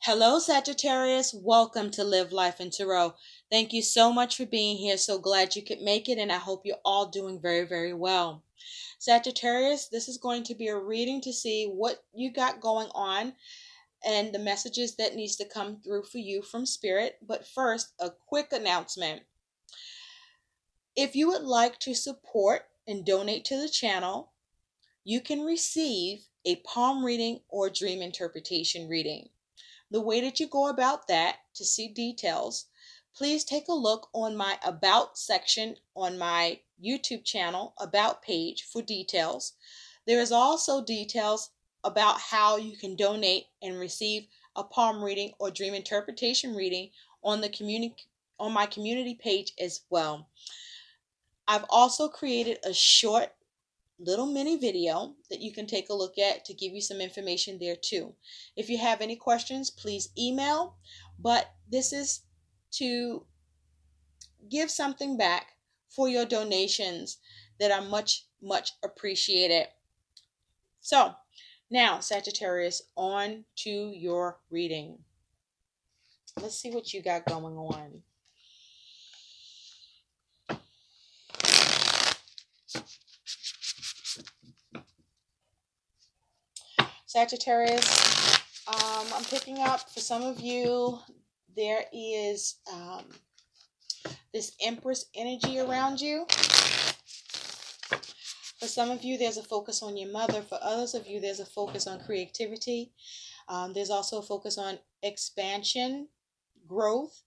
Hello, Sagittarius. Welcome to Live Life in Tarot. Thank you so much for being here. So glad you could make it, and I hope you're all doing very, very well. Sagittarius, this is going to be a reading to see what you got going on and the messages that needs to come through for you from Spirit. But first, a quick announcement. If you would like to support and donate to the channel, you can receive a palm reading or dream interpretation reading. The way that you go about that, to see details, please take a look on my About section on my YouTube channel, About page, for details. There is also details about how you can donate and receive a palm reading or dream interpretation reading on my community page as well. I've also created a short little mini video that you can take a look at to give you some information there too. If you have any questions, please email, but this is to give something back for your donations that are much, much appreciated. So now, Sagittarius, on to your reading. Let's see what you got going on. Sagittarius, I'm picking up for some of you, there is this Empress energy around you. For some of you, there's a focus on your mother. For others of you, there's a focus on creativity. There's also a focus on expansion, growth.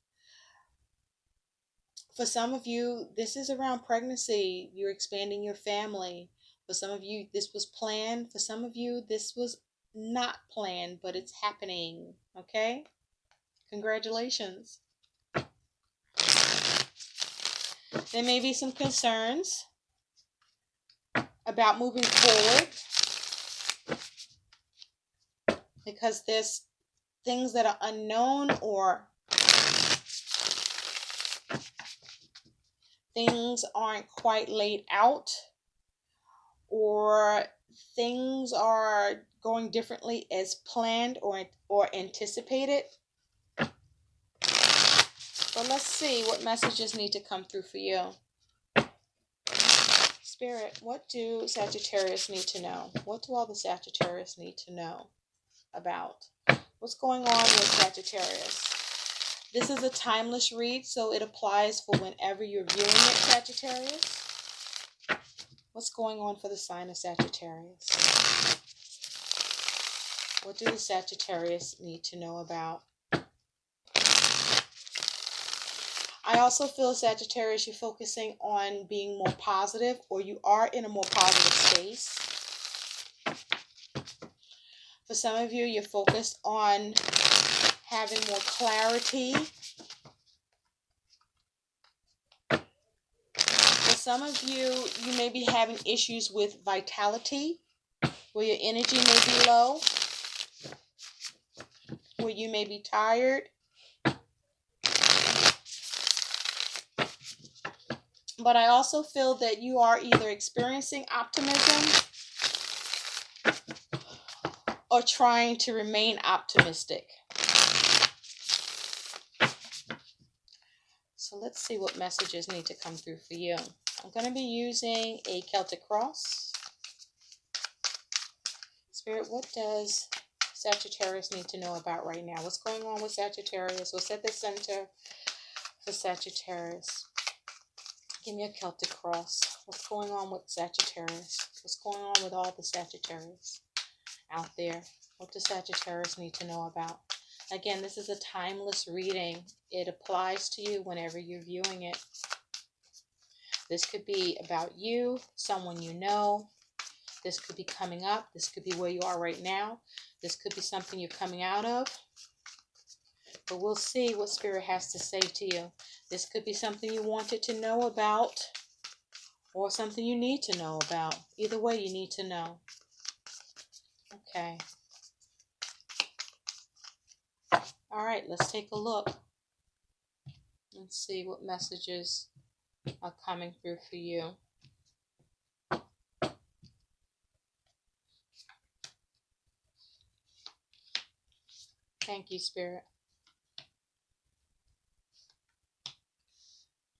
For some of you, this is around pregnancy. You're expanding your family. For some of you, this was planned. For some of you, this was not planned, but it's happening. Okay? Congratulations. There may be some concerns about moving forward because there's things that are unknown, or things aren't quite laid out, or things are going differently as planned or anticipated. But let's see what messages need to come through for you. Spirit, what do Sagittarius need to know? What do all the Sagittarius need to know about what's going on with Sagittarius? This is a timeless read, so it applies for whenever you're viewing it, Sagittarius. What's going on for the sign of Sagittarius? What do the Sagittarius need to know about? I also feel, Sagittarius, you're focusing on being more positive, or you are in a more positive space. For some of you, you're focused on having more clarity. For some of you, you may be having issues with vitality, where your energy may be low, where you may be tired. But I also feel that you are either experiencing optimism or trying to remain optimistic. So let's see what messages need to come through for you. I'm going to be using a Celtic cross. Spirit, what does Sagittarius need to know about right now? What's going on with Sagittarius? What's at the center for Sagittarius? Give me a Celtic cross. What's going on with Sagittarius? What's going on with all the Sagittarius out there? What does Sagittarius need to know about? Again, this is a timeless reading. It applies to you whenever you're viewing it. This could be about you, someone you know. This could be coming up. This could be where you are right now. This could be something you're coming out of. But we'll see what Spirit has to say to you. This could be something you wanted to know about, or something you need to know about. Either way, you need to know. Okay. All right, let's take a look and see what messages are coming through for you. Thank you, Spirit.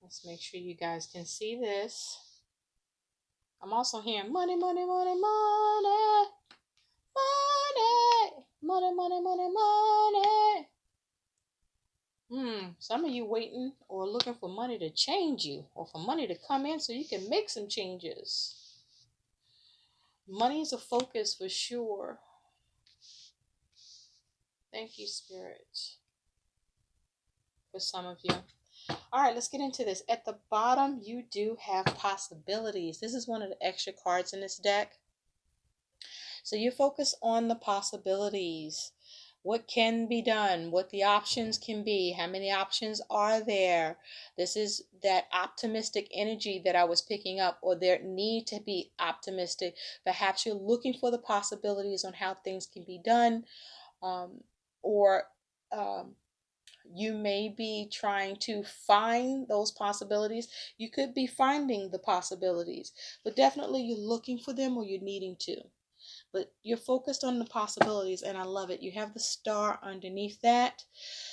Let's make sure you guys can see this. I'm also hearing money, money, money, money, money, money, money, money, money. Some of you waiting or looking for money to change you or for money to come in so you can make some changes. Money is a focus for sure. Thank you, Spirit, for some of you. All right, let's get into this. At the bottom, you do have possibilities. This is one of the extra cards in this deck. So you focus on the possibilities. What can be done, what the options can be, how many options are there. This is that optimistic energy that I was picking up, or there need to be optimistic. Perhaps you're looking for the possibilities on how things can be done, or you may be trying to find those possibilities. You could be finding the possibilities, but definitely you're looking for them or you're needing to. But you're focused on the possibilities, and I love it. You have the star underneath that.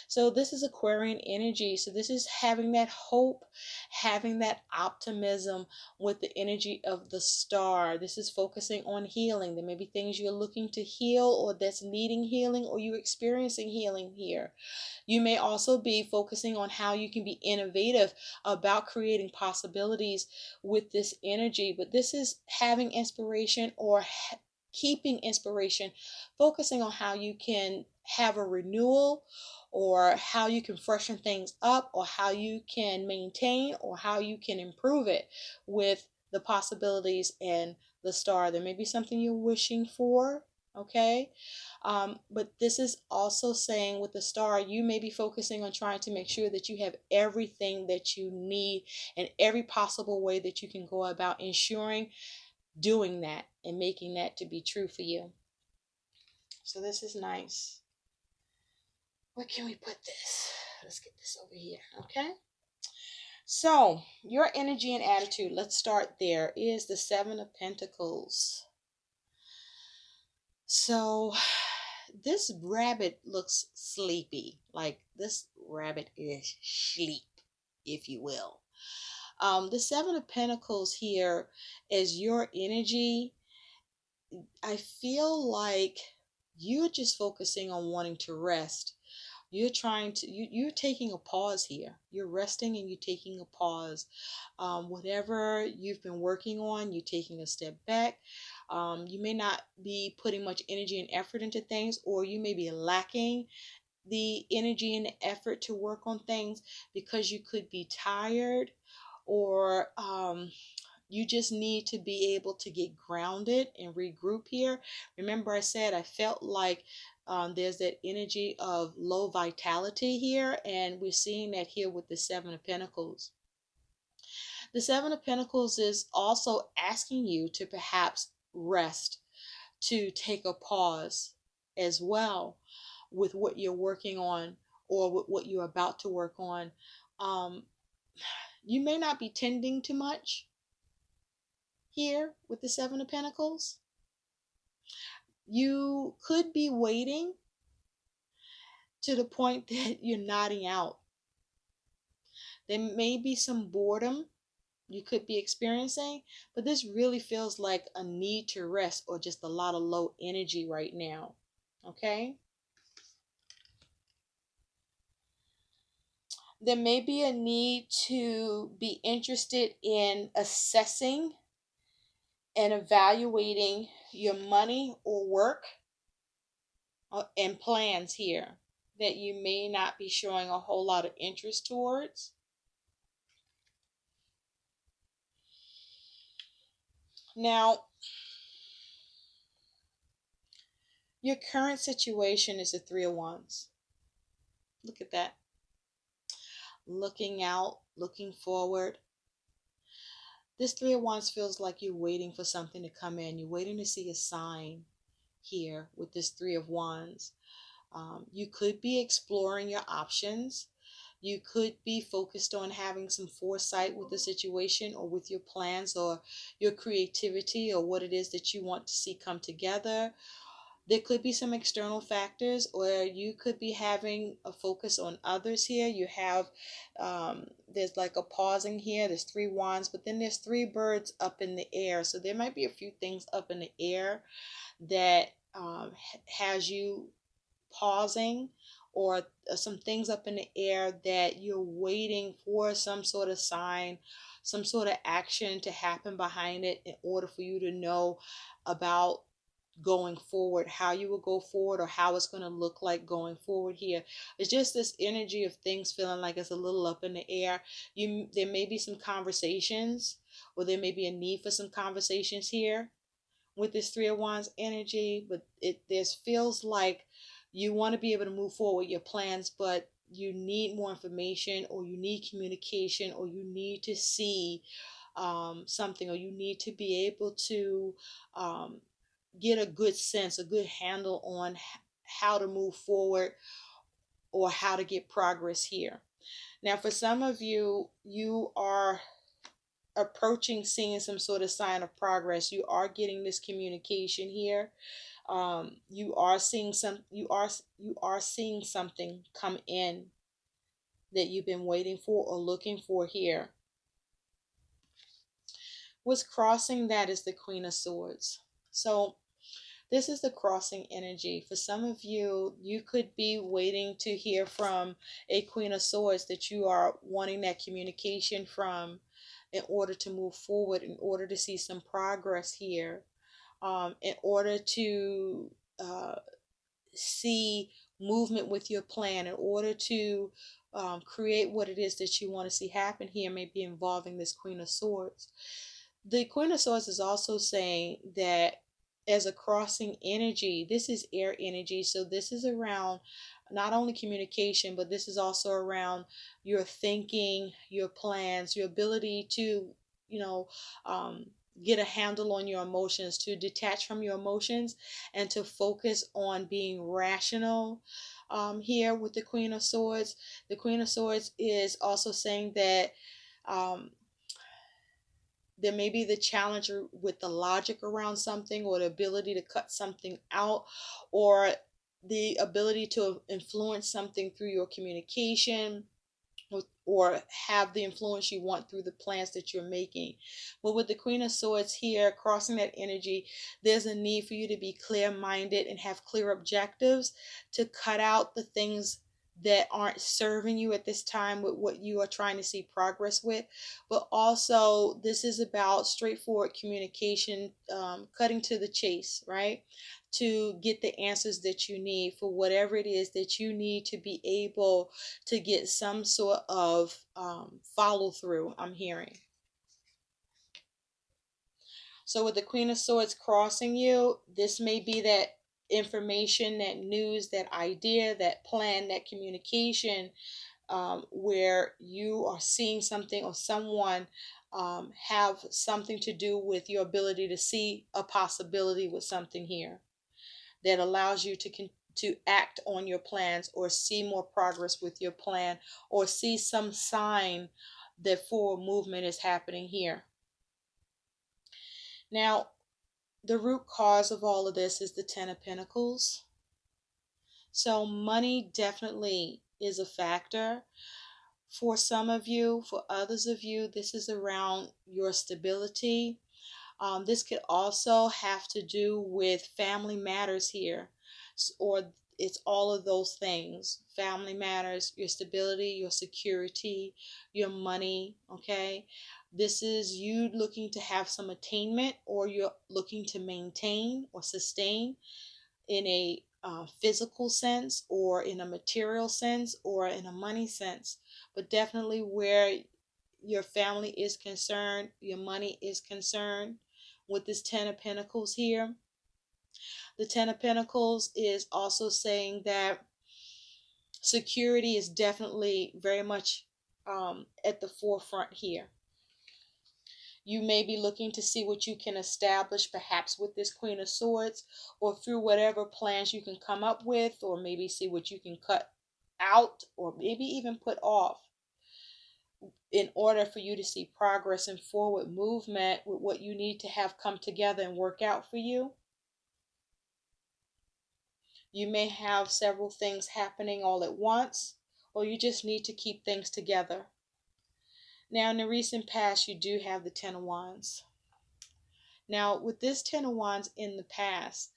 So this is Aquarian energy. So this is having that hope, having that optimism with the energy of the star. This is focusing on healing. There may be things you're looking to heal or that's needing healing, or you're experiencing healing here. You may also be focusing on how you can be innovative about creating possibilities with this energy. But this is having inspiration or keeping inspiration, focusing on how you can have a renewal, or how you can freshen things up, or how you can maintain, or how you can improve it with the possibilities and the star. There may be something you're wishing for, okay? But this is also saying with the star, you may be focusing on trying to make sure that you have everything that you need in every possible way that you can go about ensuring doing that and making that to be true for you. So this is nice. Where can we put this? Let's get this over here, okay? So your energy and attitude, let's start there, is the Seven of Pentacles. So this rabbit looks sleepy. Like this rabbit is sleep, if you will. The Seven of Pentacles here is your energy. I feel like you're just focusing on wanting to rest. You're trying to, you're taking a pause here. You're resting and you're taking a pause. Whatever you've been working on, you're taking a step back. You may not be putting much energy and effort into things, or you may be lacking the energy and the effort to work on things because you could be tired, or you just need to be able to get grounded and regroup here. Remember, I said I felt like there's that energy of low vitality here, and we're seeing that here with the Seven of Pentacles. The Seven of Pentacles is also asking you to perhaps rest, to take a pause as well with what you're working on, or with what you're about to work on. You may not be tending too much here with the Seven of Pentacles. You could be waiting to the point that you're nodding out. There may be some boredom you could be experiencing, but this really feels like a need to rest, or just a lot of low energy right now. Okay? There may be a need to be interested in assessing and evaluating your money or work and plans here that you may not be showing a whole lot of interest towards. Now, your current situation is the Three of Wands. Look at that. Looking out, looking forward. This Three of Wands feels like you're waiting for something to come in. You're waiting to see a sign here with this Three of Wands. You could be exploring your options. You could be focused on having some foresight with the situation, or with your plans, or your creativity, or what it is that you want to see come together. There could be some external factors, or you could be having a focus on others here. You have, there's like a pausing here. There's three wands, but then there's three birds up in the air. So there might be a few things up in the air that has you pausing, or some things up in the air that you're waiting for some sort of sign, some sort of action to happen behind it in order for you to know about going forward, how you will go forward, or how it's going to look like going forward here. It's just this energy of things feeling like it's a little up in the air. There may be some conversations, or there may be a need for some conversations here with this Three of Wands energy, but it this feels like you want to be able to move forward with your plans, but you need more information, or you need communication, or you need to see something, or you need to be able to um, get a good sense, a good handle on how to move forward, or how to get progress here. Now, for some of you, you are approaching seeing some sort of sign of progress. You are getting this communication here. You are seeing something come in that you've been waiting for or looking for here. What's crossing that is the Queen of Swords. So this is the crossing energy. For some of you, you could be waiting to hear from a Queen of Swords that you are wanting that communication from, in order to move forward, in order to see some progress here, in order to see movement with your plan, in order to create what it is that you want to see happen here, may be involving this Queen of Swords. The Queen of Swords is also saying that as a crossing energy, this is air energy. So this is around not only communication, but this is also around your thinking, your plans, your ability to, you know, um, get a handle on your emotions, to detach from your emotions, and to focus on being rational. Here with the Queen of Swords, the Queen of Swords is also saying that um, there may be the challenge with the logic around something, or the ability to cut something out, or the ability to influence something through your communication, or have the influence you want through the plans that you're making. But with the Queen of Swords here crossing that energy, there's a need for you to be clear minded and have clear objectives, to cut out the things that aren't serving you at this time with what you are trying to see progress with. But also, this is about straightforward communication, cutting to the chase, right? To get the answers that you need for whatever it is that you need to be able to get some sort of follow through, I'm hearing. So with the Queen of Swords crossing you, this may be that information, that news, that idea, that plan, that communication, where you are seeing something, or someone have something to do with your ability to see a possibility with something here, that allows you to act on your plans, or see more progress with your plan, or see some sign that forward movement is happening here. Now, the root cause of all of this is the Ten of Pentacles. So money definitely is a factor for some of you. For others of you, this is around your stability. This could also have to do with family matters here, or it's all of those things: family matters, your stability, your security, your money. Okay, this is you looking to have some attainment, or you're looking to maintain or sustain in a physical sense, or in a material sense, or in a money sense. But definitely where your family is concerned, your money is concerned, with this Ten of Pentacles here. The Ten of Pentacles is also saying that security is definitely very much at the forefront here. You may be looking to see what you can establish, perhaps with this Queen of Swords, or through whatever plans you can come up with, or maybe see what you can cut out, or maybe even put off, in order for you to see progress and forward movement with what you need to have come together and work out for you. You may have several things happening all at once, or you just need to keep things together. Now, in the recent past, you do have the Ten of Wands. Now, with this Ten of Wands in the past,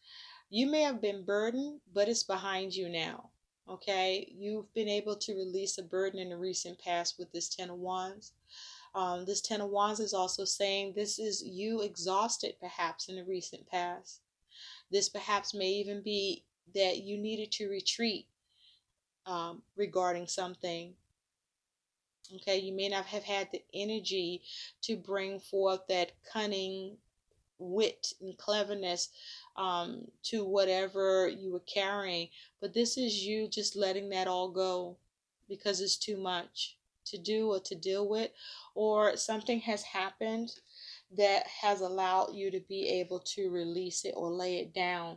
you may have been burdened, but it's behind you now. Okay, you've been able to release a burden in the recent past with this Ten of Wands. This Ten of Wands is also saying this is you exhausted perhaps in the recent past. This perhaps may even be that you needed to retreat regarding something. Okay, you may not have had the energy to bring forth that cunning wit and cleverness to whatever you were carrying. But this is you just letting that all go because it's too much to do or to deal with, or something has happened that has allowed you to be able to release it or lay it down.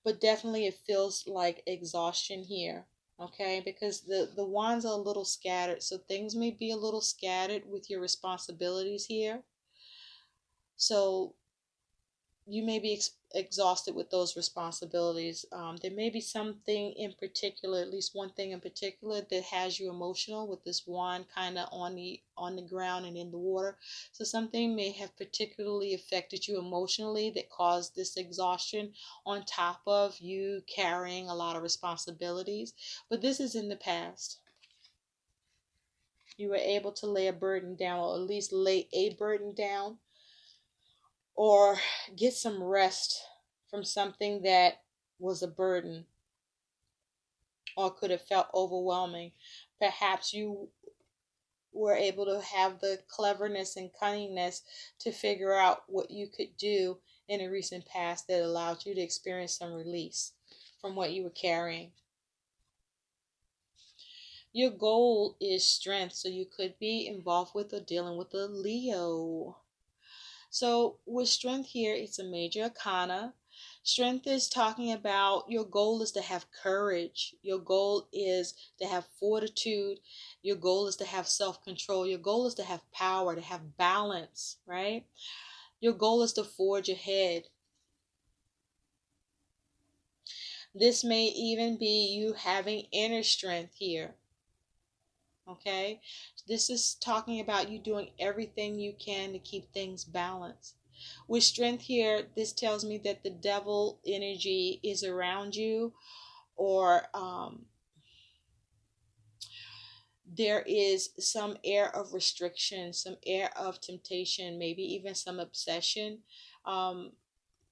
But definitely it feels like exhaustion here. Okay, because the wands are a little scattered, so things may be a little scattered with your responsibilities here. So you may be exhausted with those responsibilities. There may be something in particular, at least one thing in particular, that has you emotional with this wand kind of on the ground and in the water. So something may have particularly affected you emotionally that caused this exhaustion on top of you carrying a lot of responsibilities. But this is in the past. You were able to lay a burden down, or at least lay a burden down, or get some rest from something that was a burden or could have felt overwhelming. Perhaps you were able to have the cleverness and cunningness to figure out what you could do in a recent past that allowed you to experience some release from what you were carrying. Your goal is strength, so you could be involved with or dealing with a Leo. So with strength here, it's a major arcana. Strength is talking about your goal is to have courage. Your goal is to have fortitude. Your goal is to have self-control. Your goal is to have power, to have balance, right? Your goal is to forge ahead. This may even be you having inner strength here. Okay? This is talking about you doing everything you can to keep things balanced. With strength here, this tells me that the devil energy is around you, or there is some air of restriction, some air of temptation, maybe even some obsession.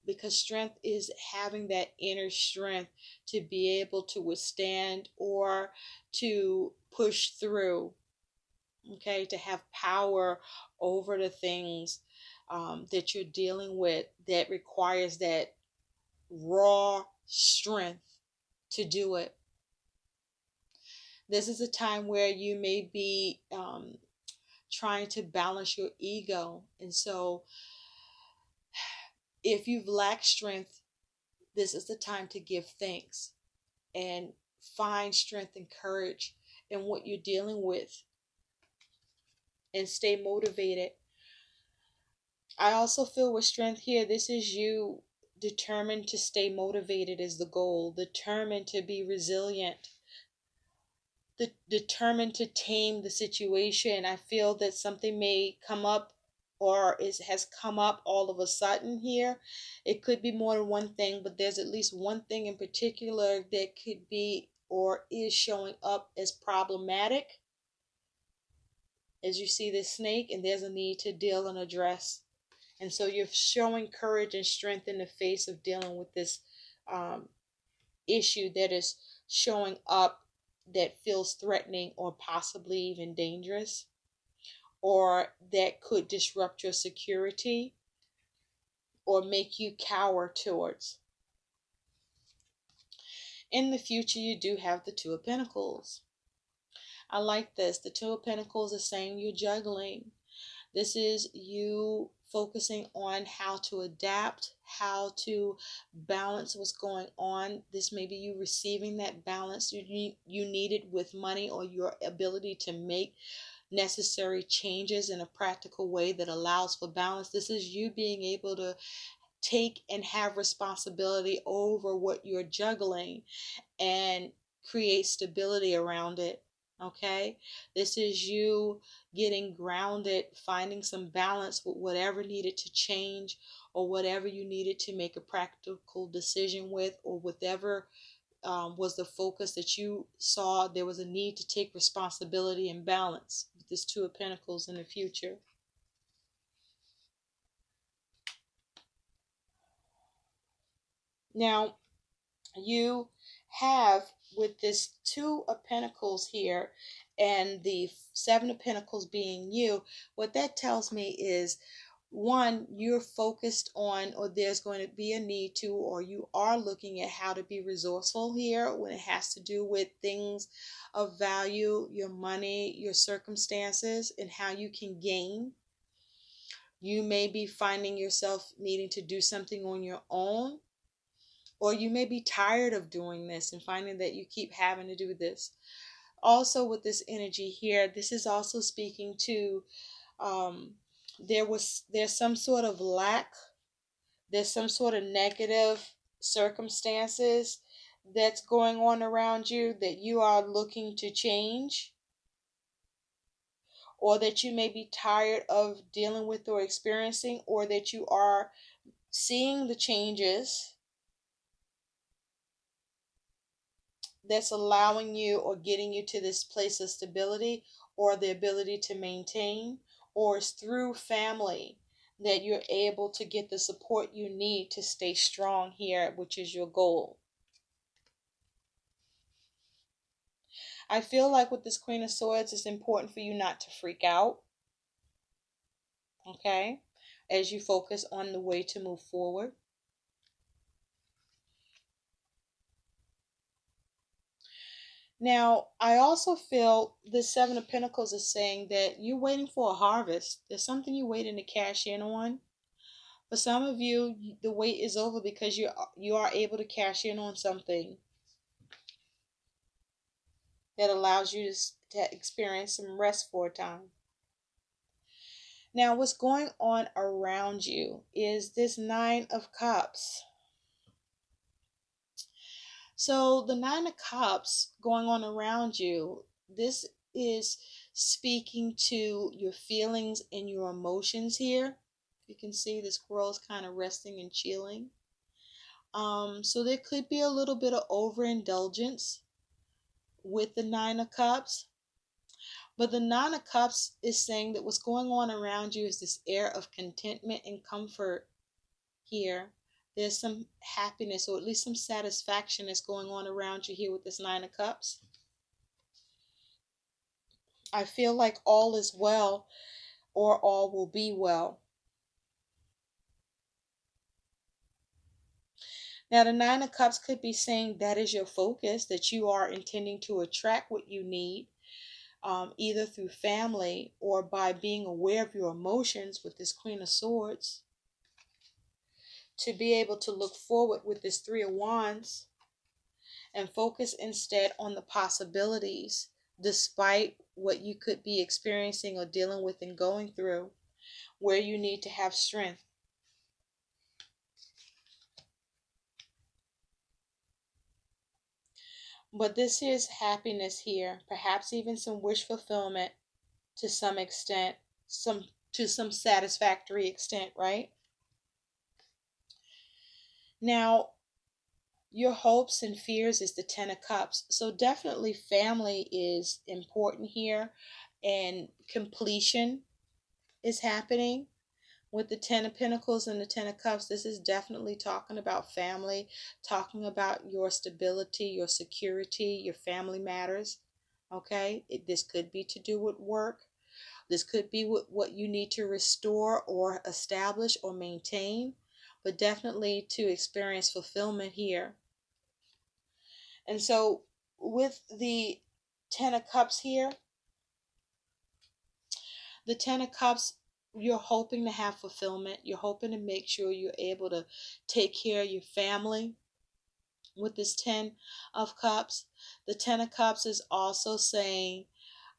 Because strength is having that inner strength to be able to withstand or to push through. Okay, to have power over the things that you're dealing with that requires that raw strength to do it. This is a time where you may be trying to balance your ego. And so, if you've lacked strength, this is the time to give thanks and find strength and courage in what you're dealing with and stay motivated. I also feel with strength here, this is you determined to stay motivated is the goal, determined to be resilient, determined to tame the situation. I feel that something may come up or has come up all of a sudden here. It could be more than one thing, but there's at least one thing in particular that could be or is showing up as problematic. As you see this snake, and there's a need to deal and address. And so you're showing courage and strength in the face of dealing with this issue that is showing up that feels threatening or possibly even dangerous, or that could disrupt your security or make you cower towards. In the future, you do have the Two of Pentacles. I like this. The Two of Pentacles is saying you're juggling. This is you focusing on how to adapt, how to balance what's going on. This may be you receiving that balance you needed with money, or your ability to make necessary changes in a practical way that allows for balance. This is you being able to take and have responsibility over what you're juggling and create stability around it. Okay, this is you getting grounded, finding some balance with whatever needed to change or whatever you needed to make a practical decision with, or whatever was the focus that you saw there was a need to take responsibility and balance with this Two of Pentacles in the future. Now, you have with this Two of Pentacles here and the Seven of Pentacles being you, what that tells me is, one, you're focused on, or there's going to be a need to, or you are looking at how to be resourceful here when it has to do with things of value, your money, your circumstances, and how you can gain. You may be finding yourself needing to do something on your own, or you may be tired of doing this and finding that you keep having to do this. Also, with this energy here, this is also speaking to um, there's some sort of lack, there's some sort of negative circumstances that's going on around you that you are looking to change, or that you may be tired of dealing with or experiencing, or that you are seeing the changes that's allowing you or getting you to this place of stability or the ability to maintain, or it's through family that you're able to get the support you need to stay strong here, which is your goal. I feel like with this Queen of Swords, it's important for you not to freak out, okay, as you focus on the way to move forward. Now, I also feel the Seven of Pentacles is saying that you're waiting for a harvest. There's something you're waiting to cash in on. For some of you, the wait is over because you are able to cash in on something that allows you to experience some rest for a time. Now, what's going on around you is this Nine of Cups. So the Nine of Cups going on around you, this is speaking to your feelings and your emotions here. You can see the squirrel is kind of resting and chilling. So there could be a little bit of overindulgence with the Nine of Cups. But the Nine of Cups is saying that what's going on around you is this air of contentment and comfort here. There's some happiness, or at least some satisfaction that's going on around you here with this Nine of Cups. I feel like all is well, or all will be well. Now, the Nine of Cups could be saying that is your focus, that you are intending to attract what you need, either through family or by being aware of your emotions with this Queen of Swords, to be able to look forward with this Three of Wands and focus instead on the possibilities, despite what you could be experiencing or dealing with and going through, where you need to have strength. But this is happiness here, perhaps even some wish fulfillment to some extent, some satisfactory extent, right? Now, your hopes and fears is the Ten of Cups. So definitely family is important here, and completion is happening with the Ten of Pentacles and the Ten of Cups. This is definitely talking about family, talking about your stability, your security, your family matters. Okay, this could be to do with work. This could be what you need to restore or establish or maintain, but definitely to experience fulfillment here. And so with the Ten of Cups here, the Ten of Cups, you're hoping to have fulfillment. You're hoping to make sure you're able to take care of your family with this Ten of Cups. The Ten of Cups is also saying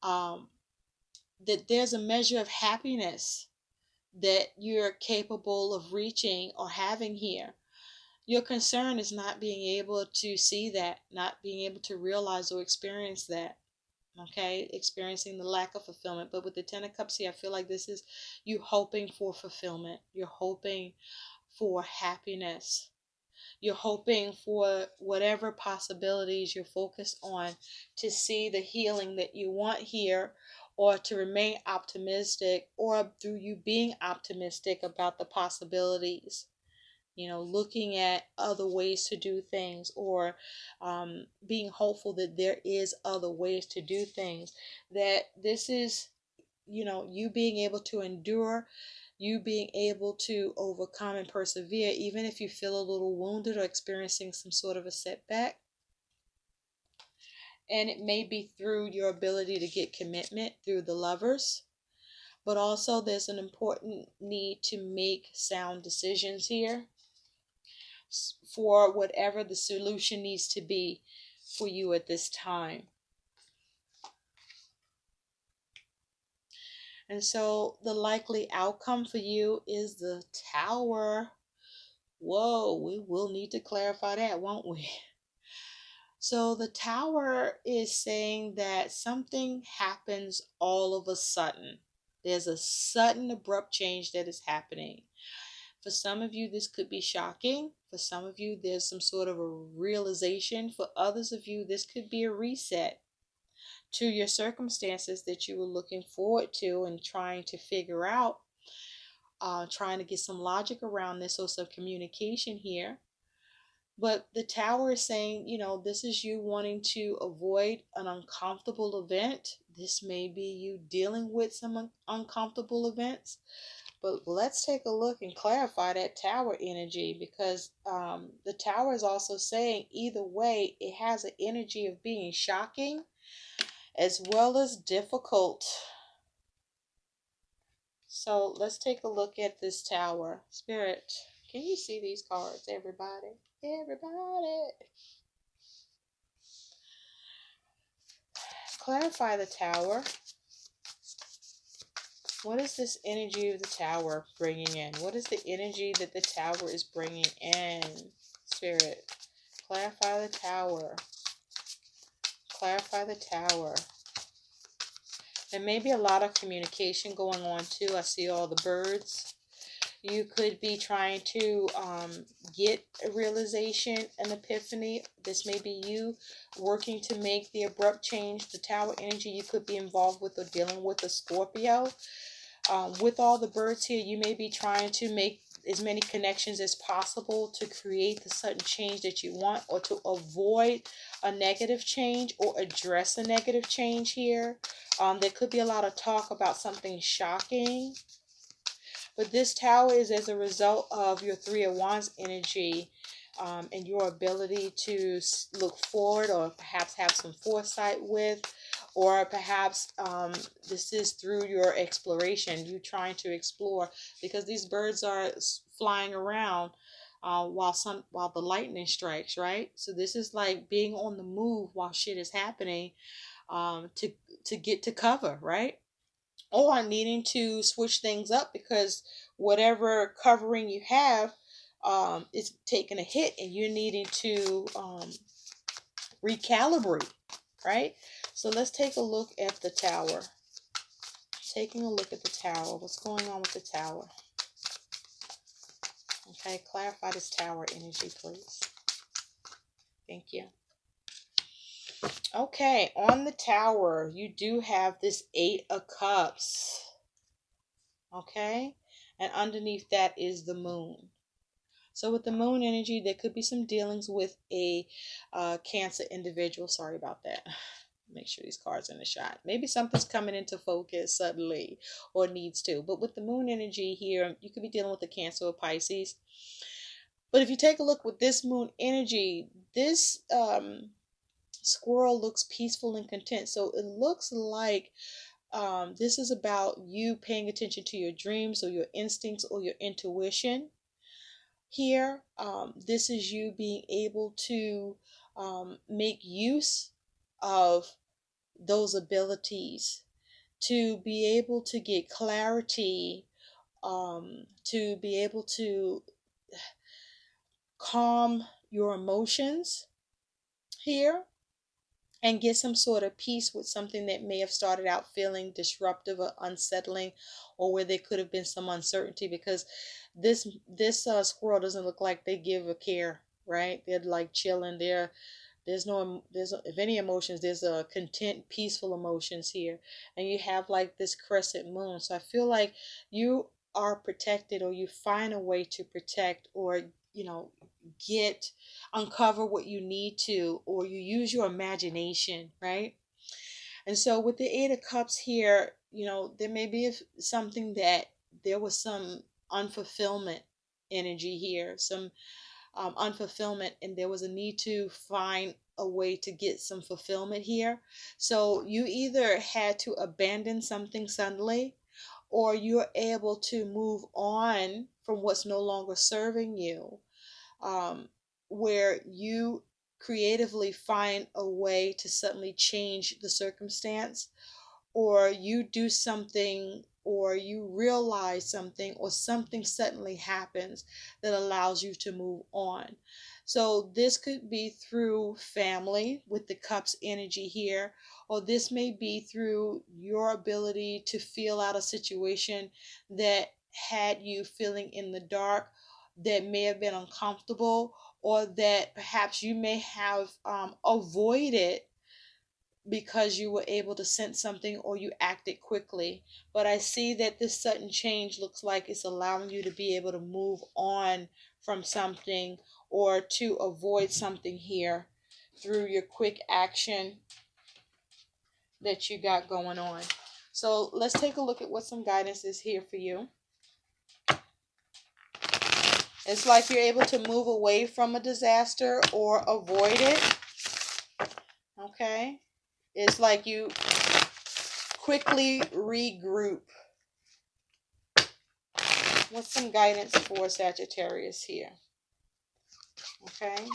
that there's a measure of happiness that you're capable of reaching or having here. Your concern is not being able to see that, not being able to realize or experience that. Okay, experiencing the lack of fulfillment. But with the Ten of Cups here, I feel like this is you hoping for fulfillment. You're hoping for happiness. You're hoping for whatever possibilities you're focused on to see the healing that you want here, or to remain optimistic, or through you being optimistic about the possibilities. Looking at other ways to do things, or being hopeful that there is other ways to do things. That this is, you being able to endure, you being able to overcome and persevere, even if you feel a little wounded or experiencing some sort of a setback. And it may be through your ability to get commitment through the Lovers, but also there's an important need to make sound decisions here for whatever the solution needs to be for you at this time. And so the likely outcome for you is the Tower. Whoa, we will need to clarify that, won't we? So the Tower is saying that something happens all of a sudden. There's a sudden, abrupt change that is happening. For some of you, this could be shocking. For some of you, there's some sort of a realization. For others of you, this could be a reset to your circumstances that you were looking forward to and trying to figure out, trying to get some logic around this or some communication here. But the Tower is saying, this is you wanting to avoid an uncomfortable event. This may be you dealing with some uncomfortable events. But let's take a look and clarify that Tower energy, because the Tower is also saying either way, it has an energy of being shocking as well as difficult. So let's take a look at this Tower. Spirit, can you see these cards, everybody? Everybody. Clarify the Tower. What is this energy of the Tower bringing in? What is the energy that the Tower is bringing in? Spirit, clarify the Tower. Clarify the Tower. There may be a lot of communication going on too. I see all the birds. You could be trying to get a realization, an epiphany. This may be you working to make the abrupt change. The Tower energy you could be involved with or dealing with a Scorpio. With all the birds here, you may be trying to make as many connections as possible to create the sudden change that you want, or to avoid a negative change or address a negative change here. There could be a lot of talk about something shocking. But this Tower is as a result of your Three of Wands energy, and your ability to look forward, or perhaps have some foresight with, or perhaps this is through your exploration, you trying to explore, because these birds are flying around while the lightning strikes, right? So this is like being on the move while shit is happening, to get to cover, right? Or needing to switch things up because whatever covering you have is taking a hit, and you're needing to recalibrate, right? So let's take a look at the Tower. Taking a look at the Tower. What's going on with the Tower? Okay, clarify this Tower energy, please. Thank you. Okay, on the Tower, you do have this Eight of Cups. Okay, and underneath that is the Moon. So with the Moon energy, there could be some dealings with a Cancer individual. Sorry about that. Make sure these cards are in the shot. Maybe something's coming into focus suddenly, or needs to. But with the Moon energy here, you could be dealing with a Cancer or Pisces. But if you take a look with this Moon energy, this squirrel looks peaceful and content. So it looks like this is about you paying attention to your dreams or your instincts or your intuition. Here, this is you being able to make use of those abilities to be able to get clarity to be able to calm your emotions here and get some sort of peace with something that may have started out feeling disruptive or unsettling, or where there could have been some uncertainty, because this squirrel doesn't look like they give a care, right? They're like chilling. There's if any emotions, there's a content, peaceful emotions here. And you have like this crescent moon, so I feel like you are protected, or you find a way to protect, or you know get uncover what you need to, or you use your imagination, right? And so with the Eight of Cups here, there may be something that there was some unfulfillment energy here, some unfulfillment, and there was a need to find a way to get some fulfillment here. So you either had to abandon something suddenly, or you're able to move on from what's no longer serving you, um, where you creatively find a way to suddenly change the circumstance, or you do something, or you realize something, or something suddenly happens that allows you to move on. So this could be through family with the cups energy here, or this may be through your ability to feel out a situation that had you feeling in the dark, that may have been uncomfortable, or that perhaps you may have avoided because you were able to sense something, or you acted quickly. But I see that this sudden change looks like it's allowing you to be able to move on from something, or to avoid something here through your quick action that you got going on. So let's take a look at what some guidance is here for you. It's like you're able to move away from a disaster or avoid it. Okay? It's like you quickly regroup. What's some guidance for Sagittarius here? Okay.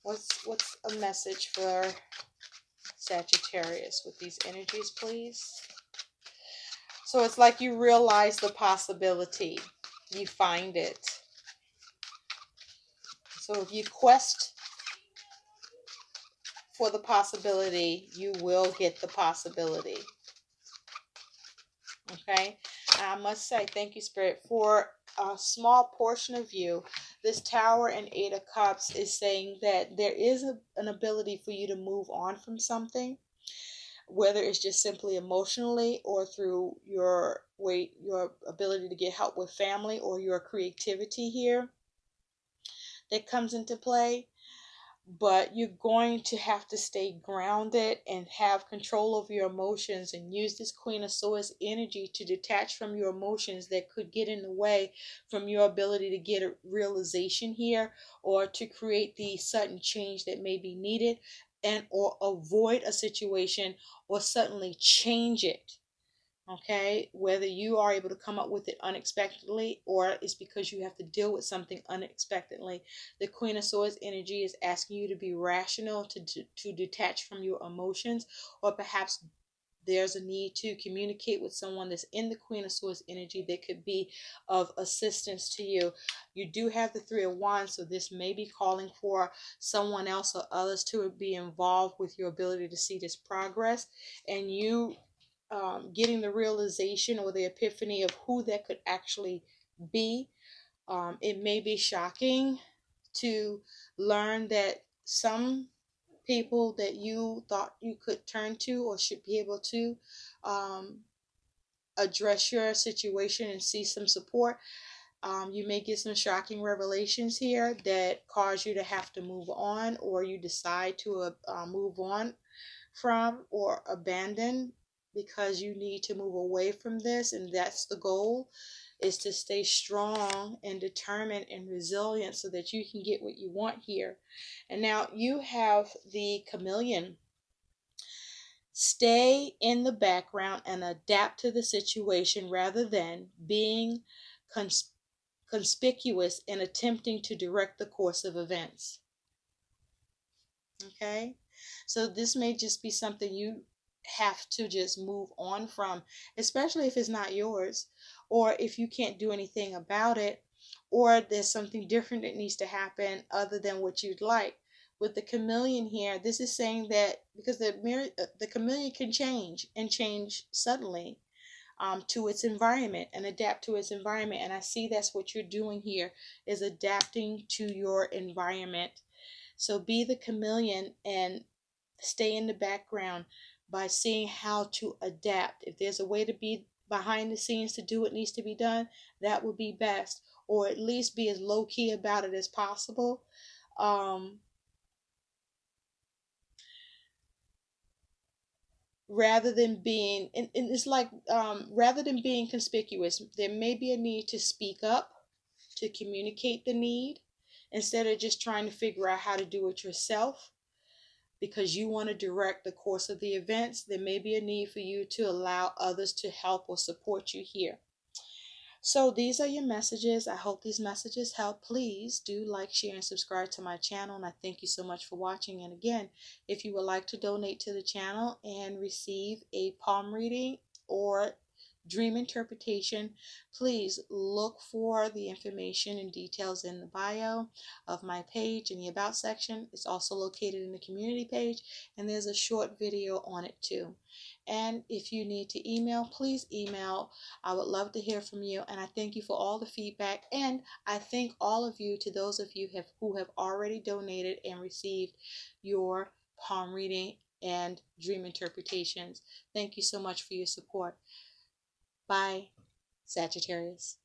What's a message for Sagittarius with these energies, please? So it's like you realize the possibility. You find it. So if you quest for the possibility, you will get the possibility. Okay. I must say, thank you, Spirit, for a small portion of you. This Tower and Eight of Cups is saying that there is an ability for you to move on from something, whether it's just simply emotionally, or through your ability to get help with family, or your creativity here that comes into play. But you're going to have to stay grounded and have control of your emotions, and use this Queen of Swords energy to detach from your emotions that could get in the way from your ability to get a realization here, or to create the sudden change that may be needed, and or avoid a situation, or suddenly change it. Okay, whether you are able to come up with it unexpectedly, or it's because you have to deal with something unexpectedly. The Queen of Swords energy is asking you to be rational, to detach from your emotions, or perhaps there's a need to communicate with someone that's in the Queen of Swords energy that could be of assistance to you. You do have the Three of Wands, so this may be calling for someone else or others to be involved with your ability to see this progress, and you getting the realization or the epiphany of who that could actually be. It may be shocking to learn that some people that you thought you could turn to, or should be able to um, address your situation and see some support. You may get some shocking revelations here that cause you to have to move on, or you decide to move on from, or abandon, because you need to move away from this. And that's the goal, is to stay strong and determined and resilient, so that you can get what you want here. And now you have the Chameleon. Stay in the background and adapt to the situation, rather than being conspicuous in attempting to direct the course of events. Okay, so this may just be something you have to just move on from, especially if it's not yours, or if you can't do anything about it, or there's something different that needs to happen other than what you'd like. With the chameleon here, this is saying that because the chameleon can change and change suddenly, to its environment and adapt to its environment. And I see that's what you're doing here, is adapting to your environment. So be the chameleon and stay in the background by seeing how to adapt. If there's a way to be behind the scenes to do what needs to be done, that would be best, or at least be as low key about it as possible. Um, Rather than being, and it's like, rather than being conspicuous, there may be a need to speak up, to communicate the need, instead of just trying to figure out how to do it yourself because you want to direct the course of the events. There may be a need for you to allow others to help or support you here. So these are your messages. I hope these messages help. Please do like, share, and subscribe to my channel. And I thank you so much for watching. And again, if you would like to donate to the channel and receive a palm reading or dream interpretation, please look for the information and details in the bio of my page in the About section. It's also located in the community page, and there's a short video on it too. And if you need to email, please email. I would love to hear from you, and I thank you for all the feedback. And I thank all of you, to those of you who have already donated and received your palm reading and dream interpretations. Thank you so much for your support. Bye, Sagittarius.